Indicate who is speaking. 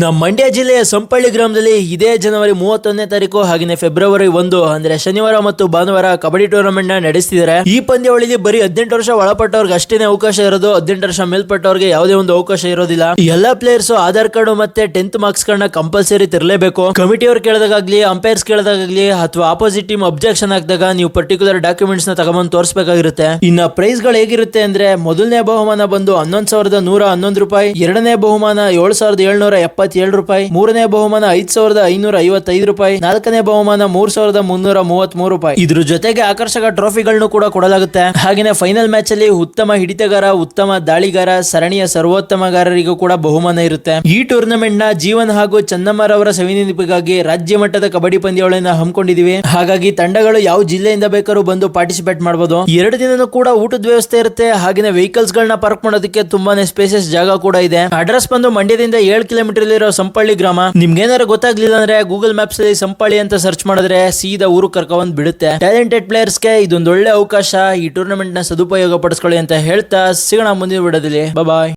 Speaker 1: ನಮ್ಮ ಮಂಡ್ಯ ಜಿಲ್ಲೆಯ ಸಂಪಳ್ಳಿ ಗ್ರಾಮದಲ್ಲಿ ಇದೇ ಜನವರಿ 31ನೇ ತಾರೀಕು ಹಾಗೆಯೇ ಫೆಬ್ರವರಿ 1 ಅಂದ್ರೆ ಶನಿವಾರ ಮತ್ತು ಭಾನುವಾರ ಕಬಡ್ಡಿ ಟೂರ್ನಮೆಂಟ್ ನ ನಡೆಸ್ತಿದ್ದಾರೆ. ಈ ಪಂದ್ಯಾವಳಿಯಲ್ಲಿ ಬರೀ 18 ವರ್ಷ ಒಳಪಟ್ಟವ್ರಿಗೆ ಅಷ್ಟೇನೆ ಅವಕಾಶ ಇರೋದು. 18 ವರ್ಷ ಮೇಲ್ಪಟ್ಟವ್ರಿಗೆ ಯಾವುದೇ ಒಂದು ಅವಕಾಶ ಇರೋದಿಲ್ಲ. ಎಲ್ಲಾ ಪ್ಲೇಯರ್ಸ್ ಆಧಾರ್ ಕಾರ್ಡ್ ಮತ್ತೆ 10th ಮಾರ್ಕ್ಸ್ ಗಳನ್ನ ಕಂಪಲ್ಸರಿ ತರಲೇಬೇಕು. ಕಮಿಟಿಯವರು ಕೇಳಿದಾಗಲಿ ಅಂಪೈರ್ಸ್ ಕೇಳಿದಾಗಲಿ ಅಥವಾ ಆಪೋಸಿಟ್ ಟೀಮ್ ಅಬ್ಜೆಕ್ಷನ್ ಹಾಕಿದಾಗ ನೀವು ಪರ್ಟಿಕ್ಯುಲರ್ ಡಾಕ್ಯುಮೆಂಟ್ಸ್ ನ ತಗೊಂಡು ತೋರಿಸಬೇಕಾಗಿರುತ್ತೆ. ಇನ್ನ ಪ್ರೈಸ್ ಗಳು ಹೇಗಿರುತ್ತೆ ಅಂದ್ರೆ ಮೊದಲನೇ ಬಹುಮಾನ ಬಂದು 11,111 ರೂಪಾಯಿ, ಎರಡನೇ ಬಹುಮಾನ 7,777 ರೂಪಾಯಿ, ಮೂರನೇ ಬಹುಮಾನ 5,555 ರೂಪಾಯಿ, ನಾಲ್ಕನೇ ಬಹುಮಾನ 3,333 ರೂಪಾಯಿ. ಇದ್ರ ಜೊತೆಗೆ ಆಕರ್ಷಕ ಟ್ರೋಫಿಗಳನ್ನು ಕೂಡ ಕೊಡಲಾಗುತ್ತೆ. ಹಾಗೇನೆ ಫೈನಲ್ ಮ್ಯಾಚ್ ಅಲ್ಲಿ ಉತ್ತಮ ಹಿಡಿತಗಾರ, ಉತ್ತಮ ದಾಳಿಗಾರ, ಸರಣಿಯ ಸರ್ವೋತ್ತಮಗಾರರಿಗೂ ಕೂಡ ಬಹುಮಾನ ಇರುತ್ತೆ. ಈ ಟೂರ್ನಮೆಂಟ್ ನ ಜೀವನ್ ಹಾಗೂ ಚನ್ನಮ್ಮರವರ ಸವಿನೆನಪಿಗಾಗಿ ರಾಜ್ಯ ಮಟ್ಟದ ಕಬಡ್ಡಿ ಪಂದ್ಯಾವಳಿಯನ್ನ ಹಮ್ಮಿಕೊಂಡಿದೀವಿ. ಹಾಗಾಗಿ ತಂಡಗಳು ಯಾವ ಜಿಲ್ಲೆಯಿಂದ ಬೇಕಾದ್ರೂ ಬಂದು ಪಾರ್ಟಿಸಿಪೇಟ್ ಮಾಡಬಹುದು. 2 ದಿನನೂ ಕೂಡ ಊಟದ ವ್ಯವಸ್ಥೆ ಇರುತ್ತೆ. ಹಾಗೇನೆ ವೆಹಿಕಲ್ಸ್ ಗಳನ್ನ ಪಾರ್ಕ್ ಮಾಡೋದಕ್ಕೆ ತುಂಬಾನೇ ಸ್ಪೇಸಸ್ ಜಾಗ ಕೂಡ ಇದೆ. ಅಡ್ರೆಸ್ ಬಂದು ಮಂಡ್ಯದಿಂದ 7 ಕಿಲೋಮೀಟರ್ ಇರೋ ಸಂಪಳ್ಳಿ ಗ್ರಾಮ. ನಿಮ್ಗೆ ಏನಾರು ಗೊತ್ತಾಗ್ಲಿಲ್ಲ ಅಂದ್ರೆ ಗೂಗಲ್ ಮ್ಯಾಪ್ಸ್ ಅಲ್ಲಿ ಸಂಪಳ್ಳಿ ಅಂತ ಸರ್ಚ್ ಮಾಡಿದ್ರೆ ಸೀದಾ ಊರು ಕರ್ಕೊಂಡ್ ಬಿಡುತ್ತೆ. ಟ್ಯಾಲೆಂಟೆಡ್ ಪ್ಲೇಯರ್ಸ್ ಗೆ ಇದೊಂದು ಒಳ್ಳೆ ಅವಕಾಶ. ಈ ಟೂರ್ನಮೆಂಟ್ ನ ಸದುಪಯೋಗ ಪಡಿಸ್ಕೊಳ್ಳಿ ಅಂತ ಹೇಳ್ತಾ ಸಿಗೋಣ ಮುಂದಿನ ವಿಡಿಯೋದಲ್ಲಿ. ಬಾಯ್.